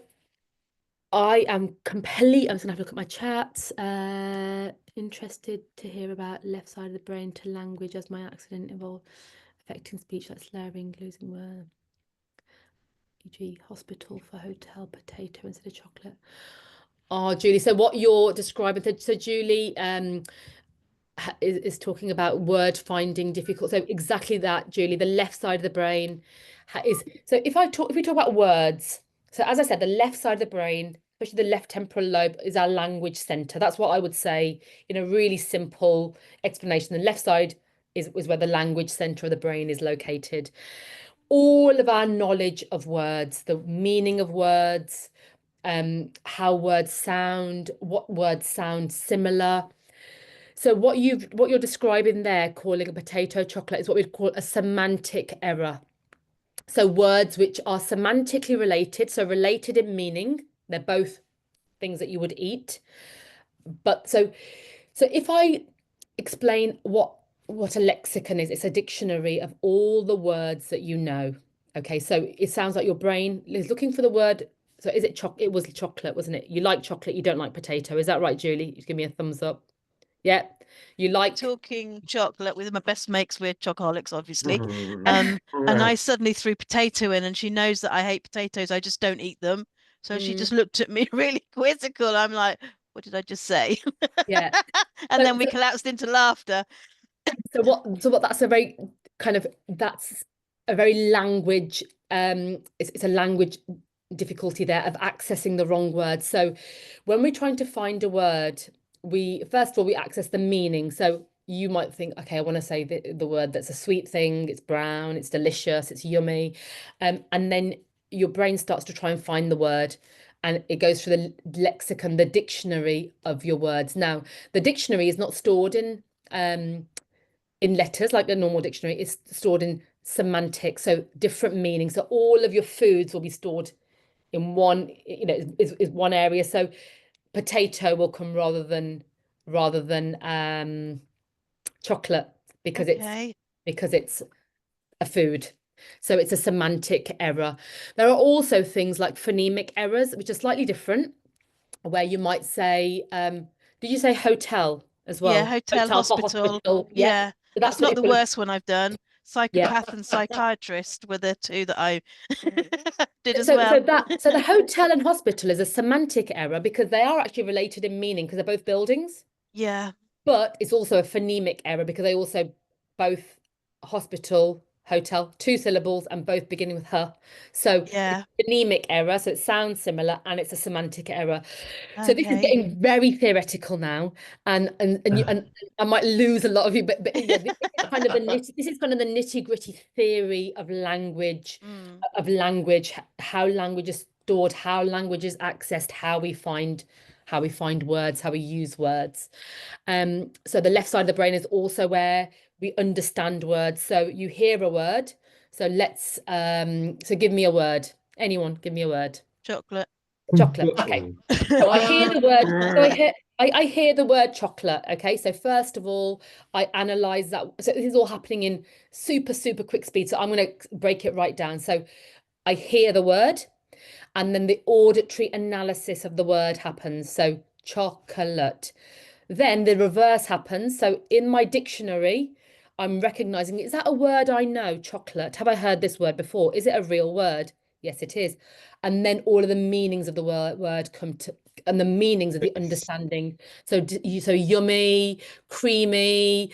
I'm just gonna have a look at my chat. Interested to hear about left side of the brain to language as my accident involved affecting speech like slurring, losing words. E.g. hospital for hotel, potato instead of chocolate. Oh, Julie, so what you're describing, so Julie is talking about word finding difficult. So exactly that, Julie, the left side of the brain is, so if we talk about words, so as I said, the left side of the brain, especially the left temporal lobe, is our language center. That's what I would say in a really simple explanation. The left side is where the language center of the brain is located. All of our knowledge of words, the meaning of words, how words sound, what words sound similar. So what you're describing there, calling a potato chocolate, is what we'd call a semantic error. So words which are semantically related, so related in meaning, they're both things that you would eat. But so if I explain what a lexicon is, it's a dictionary of all the words that you know. Okay, so it sounds like your brain is looking for the word. So is it chocolate? It was chocolate, wasn't it? You like chocolate, you don't like potato. Is that right, Julie? You give me a thumbs up. Yeah, you like talking chocolate with my best mates. We're chocoholics, obviously. And I suddenly threw potato in, and she knows that I hate potatoes. I just don't eat them. So she just looked at me really quizzical. I'm like, what did I just say? Yeah. And then we collapsed into laughter. So what that's a very that's a very language, it's a language difficulty there of accessing the wrong word. So when we're trying to find a word, first of all we access the meaning. So you might think, okay, I want to say the word that's a sweet thing, it's brown, it's delicious, it's yummy, and then your brain starts to try and find the word, and it goes through the lexicon, the dictionary of your words. Now the dictionary is not stored in letters like a normal dictionary. It's stored in semantics, so different meanings. So all of your foods will be stored in one, you know, is one area. So potato will come rather than chocolate because it's a food. So it's a semantic error. There are also things like phonemic errors, which are slightly different, where you might say, did you say hotel as well? Yeah, hotel, hospital. Yeah. So that's not the worst one I've done. Psychopath and psychiatrist were the two that I did as well. So the hotel and hospital is a semantic error because they are actually related in meaning because they're both buildings. Yeah. But it's also a phonemic error because they also both hospital, hotel, 2 syllables and both beginning with her. So Yeah. it's a phonemic error, so it sounds similar and it's a semantic error. So this is Okay. getting very theoretical now, and I might lose a lot of you, but yeah, this is kind of the nitty-gritty theory of language, Mm. how language is stored, how language is accessed, how we find words, how we use words. So the left side of the brain is also where we understand words. So you hear a word. So so give me a word. Anyone, give me a word. Chocolate. Chocolate. Okay. So I hear the word. So I hear the word chocolate. Okay. So first of all, I analyze that. So this is all happening in super, super quick speed. So I'm going to break it right down. So I hear the word, and then the auditory analysis of the word happens. So chocolate. Then the reverse happens. So in my dictionary, I'm recognizing, is that a word I know? Chocolate. Have I heard this word before? Is it a real word? Yes, it is. And then all of the meanings of the word come to, and the meanings of the understanding. So yummy, creamy,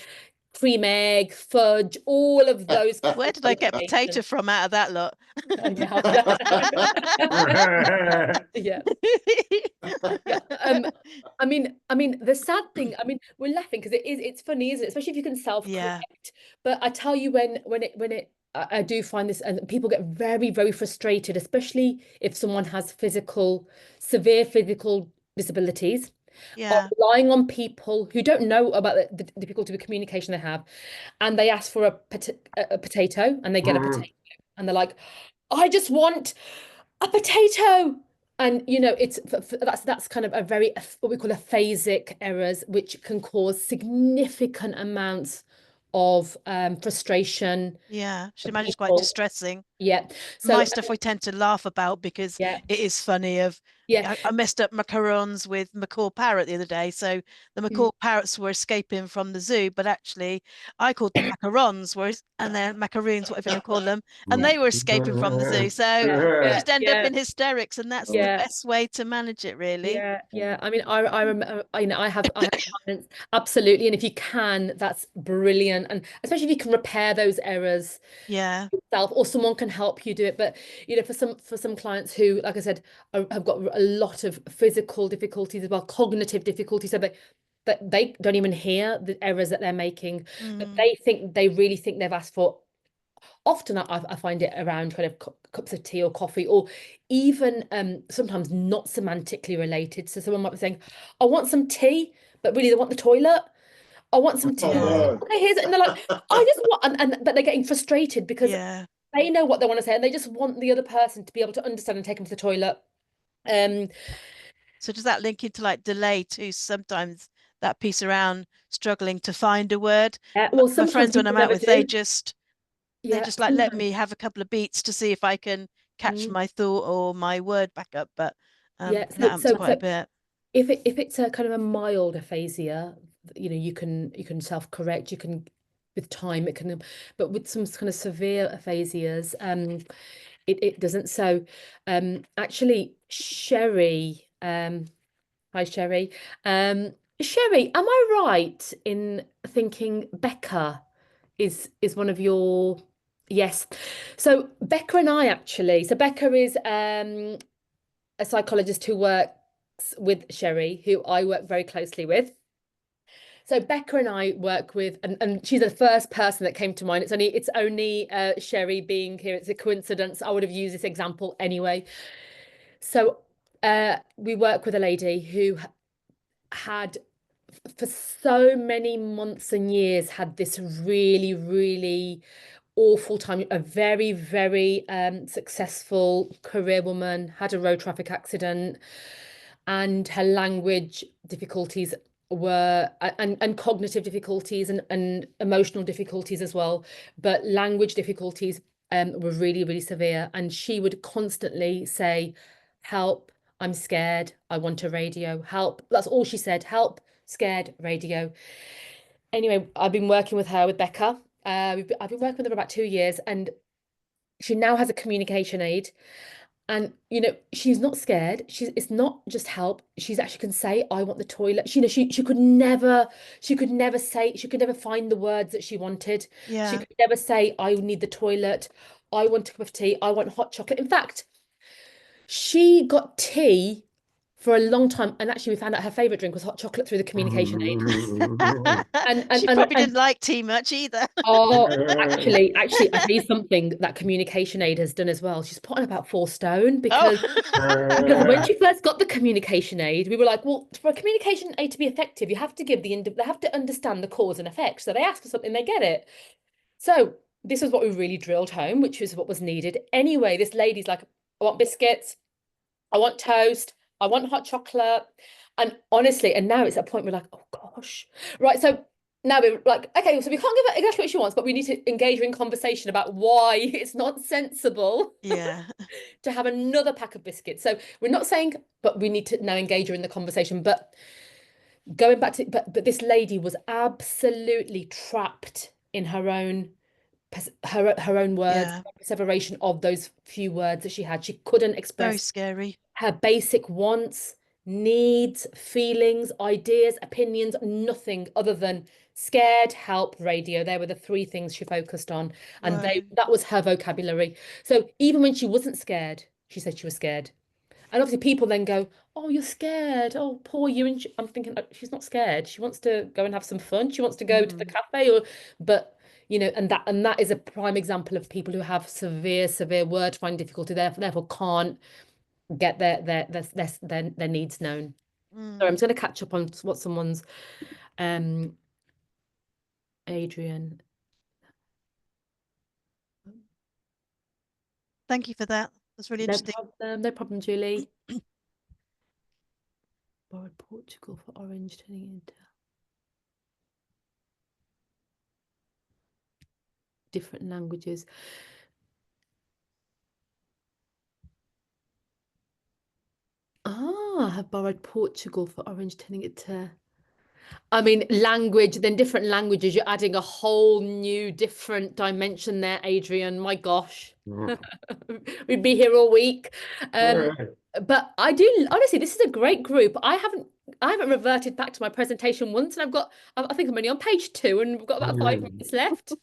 cream egg, fudge, all of those. Where did I get potato from out of that lot? Yeah. Yeah. I mean, the sad thing, we're laughing because it's funny, isn't it? Especially if you can self-correct. But I tell you, I do find this, and people get very, very frustrated, especially if someone has severe physical disabilities, or Yeah. relying on people who don't know about the difficulty with communication they have, and they ask for a potato, and they get a potato, and they're like, I just want a potato. And it's that's kind of a very what we call aphasic errors, which can cause significant amounts of frustration Yeah. Should for imagine it's quite people. distressing. Yeah. So My stuff we tend to laugh about because yeah, it is funny. yeah, I messed up macarons with macaw parrot the other day. So the macaw parrots were escaping from the zoo, but actually I called them macarons, and they're macaroons, whatever you call them, and they were escaping from the zoo. So we yeah, just end up yeah, in hysterics, and that's the yeah. best way to manage it, really. Yeah. I remember, I have clients, absolutely. And if you can, that's brilliant. And especially if you can repair those errors Yeah. yourself, or someone can help you do it. But for some clients who, like I said, have got a lot of physical difficulties as well, cognitive difficulties, so that they don't even hear the errors that they're making, but Mm. they really think they've asked for. Often I find it around kind of cups of tea or coffee, or even sometimes not semantically related. So someone might be saying, I want some tea, but really they want the toilet. I want some tea. Yeah. Okay, here's it. And they're like, I just want, but they're getting frustrated because Yeah. they know what they want to say and they just want the other person to be able to understand and take them to the toilet. So does that link into like delay too? Sometimes that piece around struggling to find a word. Yeah, well, My sometimes friends when I'm people out never with, they do. just Yeah, like let sometimes. me have a couple of beats to see if I can catch my thought or my word back up. But Yeah, that happens so quite a bit. if it's a kind of a mild aphasia, you can self-correct, you can with time it can, but with some kind of severe aphasias, it doesn't. So actually Sherry, hi Sherry. Sherry, am I right in thinking Becca is one of your, yes. So Becca and I actually, so Becca is a psychologist who works with Sherry, who I work very closely with. So Becca and I work with, and she's the first person that came to mind. It's only Sherry being here. It's a coincidence. I would have used this example anyway. So we work with a lady who had, for so many months and years, had this really, really awful time. A very, very successful career woman, had a road traffic accident, and her language difficulties were, and cognitive difficulties and emotional difficulties as well, but language difficulties were really, really severe. And she would constantly say, help, I'm scared, I want a radio, help. That's all she said, help, scared, radio. Anyway, I've been working with her, with Becca. I've been working with her for about 2 years, and she now has a communication aid. And you know, she's not scared. It's not just help. She's actually can say, I want the toilet. She could never, she could never find the words that she wanted. She Yeah. could never say, I need the toilet, I want a cup of tea, I want hot chocolate. In fact, she got tea for a long time, and actually we found out her favorite drink was hot chocolate through the communication aid. She probably didn't like tea much either. Oh, actually, I tell you something that communication aid has done as well. She's put on about 4 stone because when she first got the communication aid, we were like, well, for a communication aid to be effective, you have to give they have to understand the cause and effect. So they ask for something, they get it. So this was what we really drilled home, which was what was needed. Anyway, this lady's like, I want biscuits, I want toast, I want hot chocolate. And honestly, and now it's at a point we're like, oh gosh. Right. So now we're like, okay, so we can't give her exactly what she wants, but we need to engage her in conversation about why it's not sensible Yeah. to have another pack of biscuits. So we're not saying, but we need to now engage her in the conversation. But going back to, but this lady was absolutely trapped in her own words, Yeah. perseveration of those few words that she had. She couldn't Very express scary. her basic wants, needs, feelings, ideas, opinions, nothing other than scared, help, radio. They were the 3 things she focused on. And Wow. that was her vocabulary. So even when she wasn't scared, she said she was scared. And obviously people then go, oh, you're scared. Oh, poor you. And I'm thinking, oh, she's not scared. She wants to go and have some fun. She wants to go to the cafe but you know, and that is a prime example of people who have severe word finding difficulty, therefore can't get their needs known. So I'm just going to catch up on what someone's Adrian. Thank you for that. That's really interesting. No problem, Julie. Borrowed Portugal for orange turning into different languages. I have borrowed Portugal for orange turning it to, I mean, language, then different languages, you're adding a whole new different dimension there, Adrian. My gosh. We'd be here all week. But I do, honestly, this is a great group. I haven't reverted back to my presentation once, and I think I'm only on page 2 and we've got about 5 minutes left.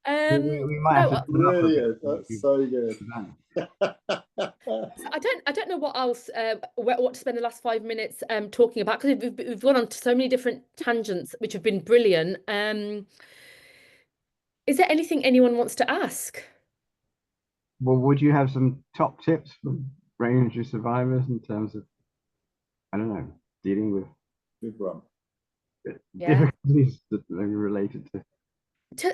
We might have to really is. That's so good. I don't know what else what to spend the last 5 minutes talking about, because we've gone on to so many different tangents which have been brilliant. Is there anything anyone wants to ask? Well, would you have some top tips for brain injury survivors in terms of, I don't know, dealing with difficulties that are related to?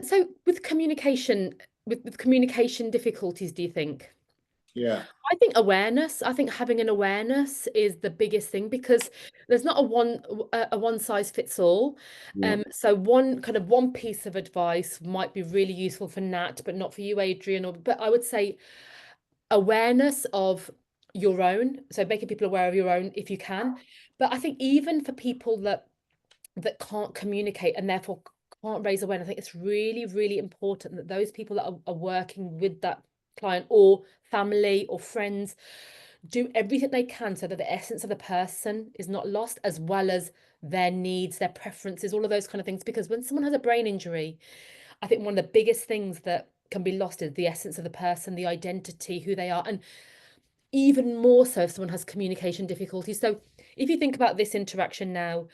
So with communication, with communication difficulties, do you think? Yeah. I think awareness. I think having an awareness is the biggest thing, because there's not a one size fits all. So one piece of advice might be really useful for Nat, but not for you, Adrian. But I would say awareness of your own. So making people aware of your own if you can. But I think even for people that can't communicate and therefore can't raise awareness, I think it's really, really important that those people that are working with that client or family or friends do everything they can so that the essence of the person is not lost, as well as their needs, their preferences, all of those kind of things. Because when someone has a brain injury, I think one of the biggest things that can be lost is the essence of the person, the identity, who they are, and even more so if someone has communication difficulties. So if you think about this interaction now,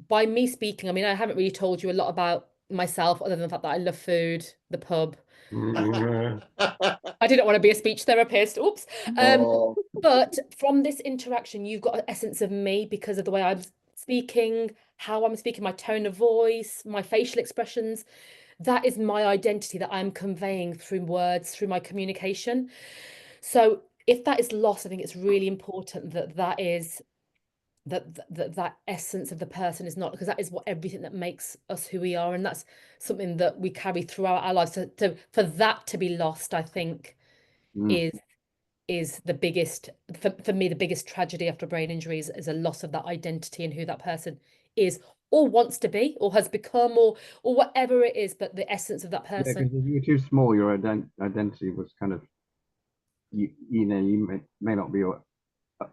by me speaking, I mean, I haven't really told you a lot about myself other than the fact that I love food, the pub. I didn't want to be a speech therapist. Oops. But from this interaction, you've got an essence of me because of the way I'm speaking, how I'm speaking, my tone of voice, my facial expressions. That is my identity that I'm conveying through words, through my communication. So if that is lost, I think it's really important that essence of the person is not, because that is what everything that makes us who we are, and that's something that we carry throughout our lives. So for that to be lost, I think is the biggest, for me, the biggest tragedy after brain injuries is a loss of that identity and who that person is or wants to be or has become or whatever it is, but the essence of that person. Yeah, because if you were too small, your identity was kind of you know, you may not be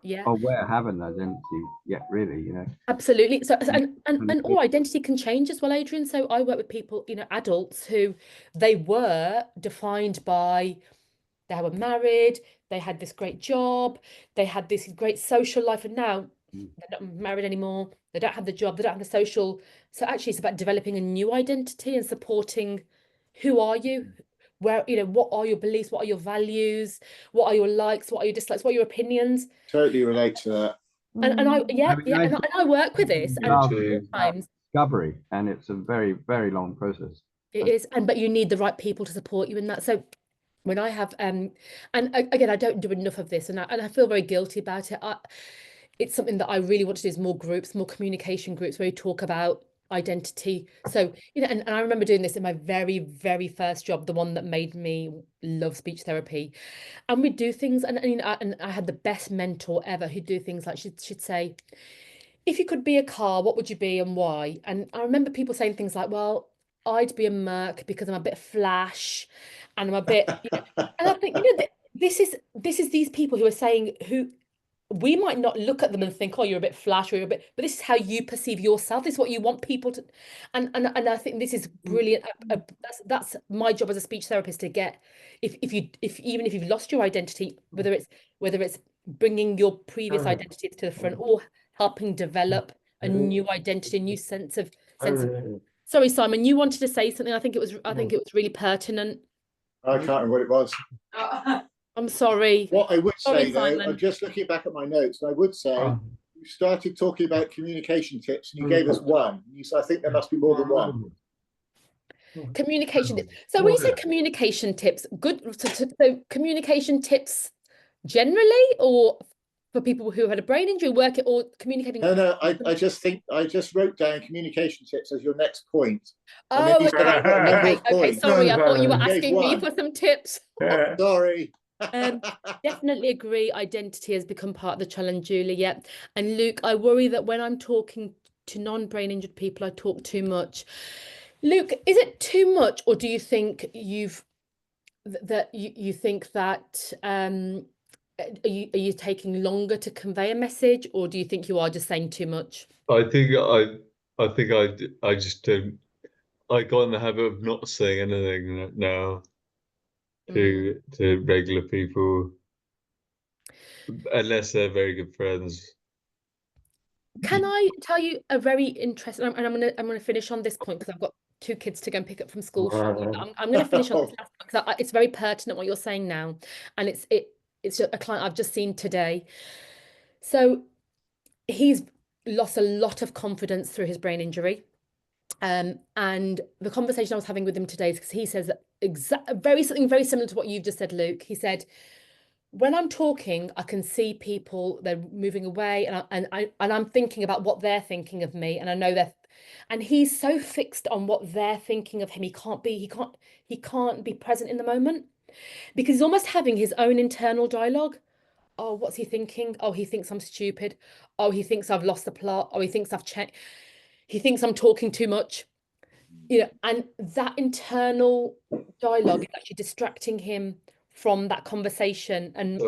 Yeah, aware have an identity yet, really, you know. absolutely. So and all identity can change as well, Adrian. So I work with people, you know, adults who they were defined by they were married, they had this great job, they had this great social life, and now they're not married anymore, they don't have the job, they don't have the social. So actually it's about developing a new identity and supporting who are you, where, you know, what are your beliefs, what are your values, what are your likes, what are your dislikes, what are your opinions. Totally relate to that. And I and I work with this, and sometimes discovery, and it's a very, very long process. it is, but you need the right people to support you in that. So when I have and again, I don't do enough of this, and I feel very guilty about it. It's something that I really want to do, is more groups, more communication groups where we talk about identity. So, you know, and I remember doing this in my very, very first job, the one that made me love speech therapy. And we do things, and you know, and I had the best mentor ever who'd do things like she'd say, if you could be a car, what would you be and why? And I remember people saying things like, well, I'd be a Merc because I'm a bit flash and I'm a bit, you know, and I think, you know, this is these people who are saying, who we might not look at them and think, oh, you're a bit flash or you're a bit, but this is how you perceive yourself. This is what you want people to, and I think this is brilliant. That's my job as a speech therapist, to get, if even if you've lost your identity, whether it's bringing your previous identity to the front or helping develop a new identity, a new sense of. Sorry, Simon, you wanted to say something. I think it was really pertinent. I can't remember what it was. I'm sorry. What I would say, though, Simon. I'm just looking back at my notes, and I would say you started talking about communication tips, and you gave us one. I think there must be more than one. Communication tips. So when you say communication tips, good. So communication tips generally, or for people who had a brain injury, work it, or communicating? No, I just wrote down communication tips as your next point. Oh, okay. Sorry, I thought you were asking me for some tips. Sorry. Definitely agree. Identity has become part of the challenge, Julie. Yeah. And Luke, I worry that when I'm talking to non-brain injured people, I talk too much. Luke, is it too much, or do you think you think that are you taking longer to convey a message, or do you think you are just saying too much? I think I just don't. I got in the habit of not saying anything now to regular people, unless they're very good friends. Can I tell you a very interesting, and I'm gonna finish on this point because I've got 2 kids to go and pick up from school shortly. I'm going to finish on this last point because it's very pertinent what you're saying now, and it's a client I've just seen today. So he's lost a lot of confidence through his brain injury, and the conversation I was having with him today is because he says something very similar to what you've just said, Luke. He said, when I'm talking, I can see people, they're moving away, and I'm thinking about what they're thinking of me, and I know and he's so fixed on what they're thinking of him, he can't be present in the moment, because he's almost having his own internal dialogue. Oh, what's he thinking? Oh, he thinks I'm stupid. Oh, he thinks I've lost the plot. Oh, he thinks I've checked. He thinks I'm talking too much. You know, and that internal dialogue is actually distracting him from that conversation and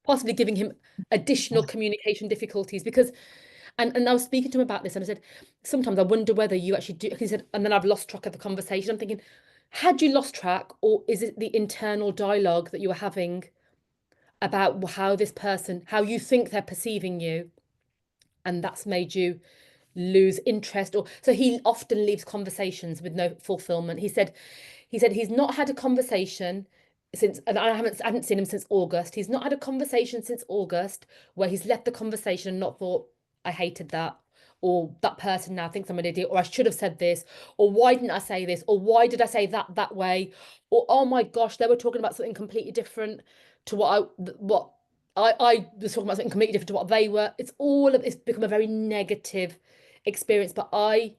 possibly giving him additional communication difficulties. Because and I was speaking to him about this, and I said, sometimes I wonder whether you actually do. He said, and then I've lost track of the conversation. I'm thinking, had you lost track, or is it the internal dialogue that you were having about how you think they're perceiving you, and that's made you lose interest? Or so he often leaves conversations with no fulfillment. He said he's not had a conversation since, and I haven't seen him since August. He's not had a conversation since August where he's left the conversation and not thought, I hated that, or that person now thinks I'm an idiot, or I should have said this, or why didn't I say this, or why did I say that way, or oh my gosh, they were talking about something completely different to what I was talking about, something completely different to what they were. It's become a very negative experience. But I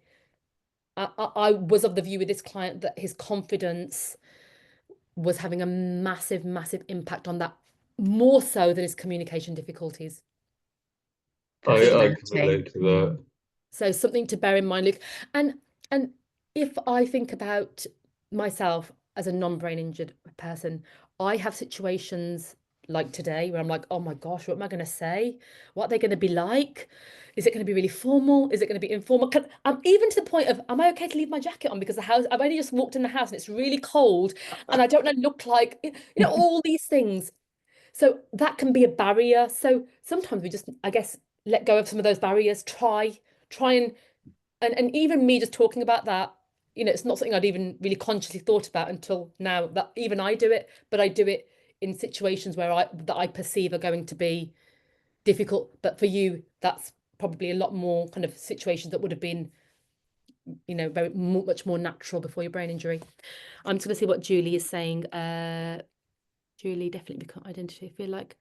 was of the view with this client that his confidence was having a massive, massive impact on that, more so than his communication difficulties. I can relate to that. So something to bear in mind, Luke. And if I think about myself as a non-brain injured person, I have situations like today where I'm like, oh my gosh, what am I going to say? What are they going to be like? Is it going to be really formal? Is it going to be informal? I'm even to the point of, am I okay to leave my jacket on because the house, I've only just walked in the house and it's really cold and I don't know, look like, all these things. So that can be a barrier. So sometimes we just, I guess, let go of some of those barriers, try and even me just talking about that, it's not something I'd even really consciously thought about until now that even I do it, but I do it in situations where that I perceive are going to be difficult. But for you, that's probably a lot more kind of situations that would have been, very much more natural before your brain injury. I'm just going to see what Julie is saying. Julie, definitely become identity. I feel like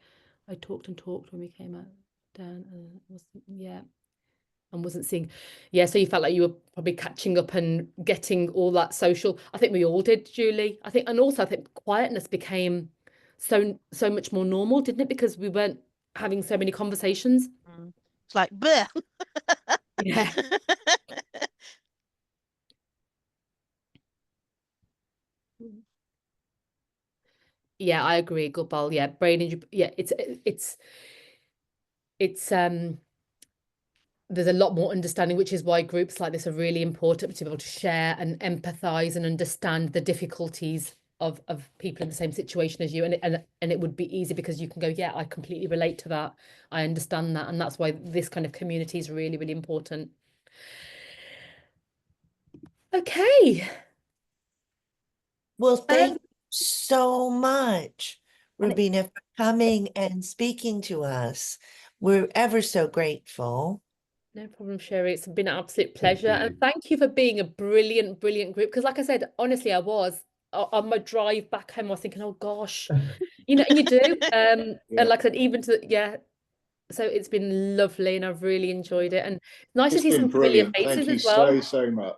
I talked and talked when we came out down. And wasn't seeing. Yeah, so you felt like you were probably catching up and getting all that social. I think we all did, Julie. I think quietness became so much more normal, didn't it? Because we weren't having so many conversations. It's like, bleh. Yeah. Yeah, I agree. Good ball. Yeah, brain injury. Yeah, it's there's a lot more understanding, which is why groups like this are really important, to be able to share and empathize and understand the difficulties of people in the same situation as you. And it would be easy because you can go, yeah, I completely relate to that. I understand that. And that's why this kind of community is really, really important. Okay. Well, thank you so much, Robena, for coming and speaking to us. We're ever so grateful. No problem, Sherry. It's been an absolute pleasure. And thank you for being a brilliant, brilliant group. Because like I said, honestly, I was on my drive back home, I was thinking, oh gosh, and you do. And like I said, even so it's been lovely and I've really enjoyed it. And it's nice to see some familiar faces as well. Thank you so much.